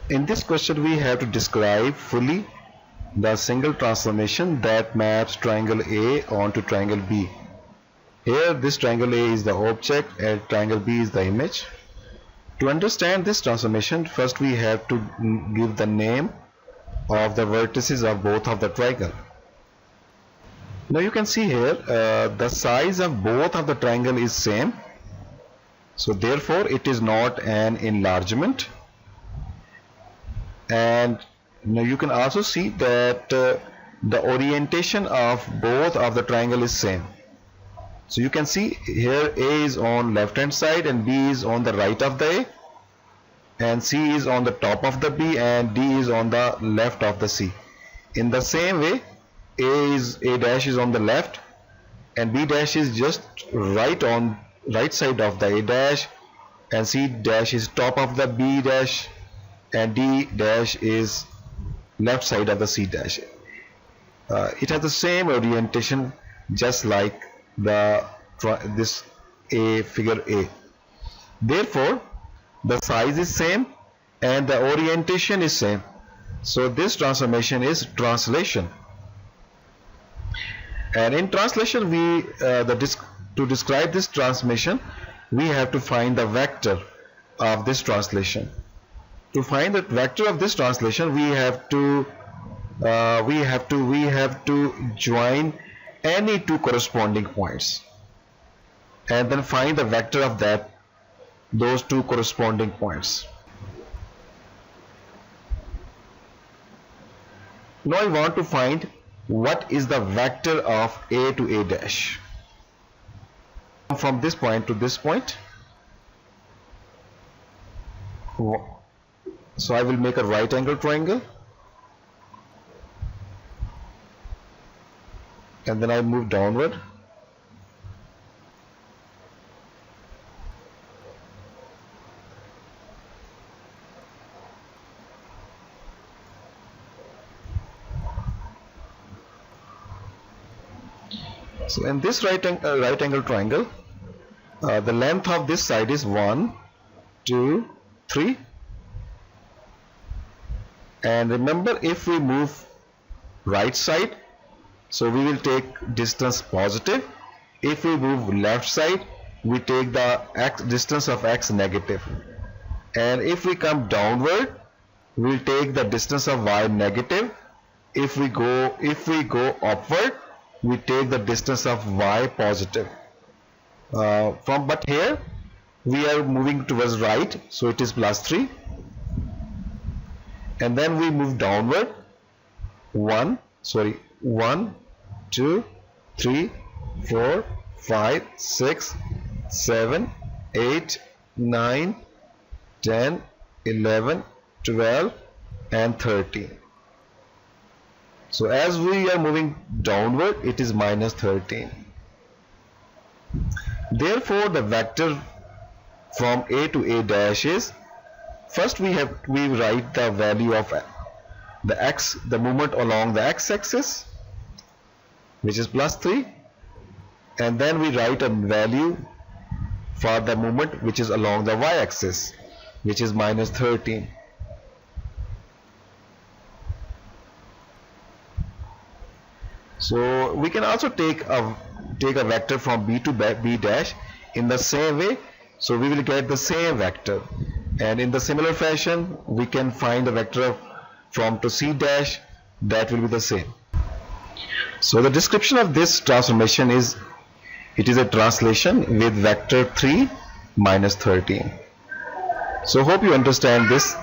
In this question we have to describe fully the single transformation that maps triangle A onto triangle B. Here this triangle A is the object and triangle B is the image. To understand this transformation, first we have to give the name of the vertices of both of the triangle. Now you can see here the size of both of the triangle is same, so therefore it is not an enlargement. And now you can also see that the orientation of both of the triangle is same. So you can see here A is on left hand side and B is on the right of the A, and C is on the top of the B and D is on the left of the C. In the same way, A dash is on the left and B dash is just right side of the A dash, and C dash is top of the B dash and D dash is left side of the C dash. It has the same orientation just like this figure A. Therefore the size is same and the orientation is same, so this transformation is translation. And in translation we to describe this transformation we have to find the vector of this translation. To find the vector of this translation we have to join any two corresponding points and then find the vector of those two corresponding points. Now I want to find what is the vector of A to A dash from this point to this point. So I will make a right angle triangle and then I move downward. So in this right angle triangle, the length of this side is 1, 2, 3. And remember, if we move right side, so we will take distance positive. If we move left side, we take the distance of x negative. And if we come downward, we will take the distance of y negative. If we go upward, we take the distance of y positive. But here we are moving towards right, so it is +3. And then we move downward 1, 2, 3, 4, 5, 6, 7, 8, 9, 10, 11, 12 and 13. So as we are moving downward, it is -13. Therefore the vector from A to A dash is, first we write the value of the movement along the x-axis, which is +3, and then we write a value for the movement which is along the y-axis, which is -13. So we can also take a vector from B to B dash in the same way, so we will get the same vector. And in the similar fashion we can find the vector from to C dash, that will be the same. So the description of this transformation is, it is a translation with vector 3 -13. So hope you understand this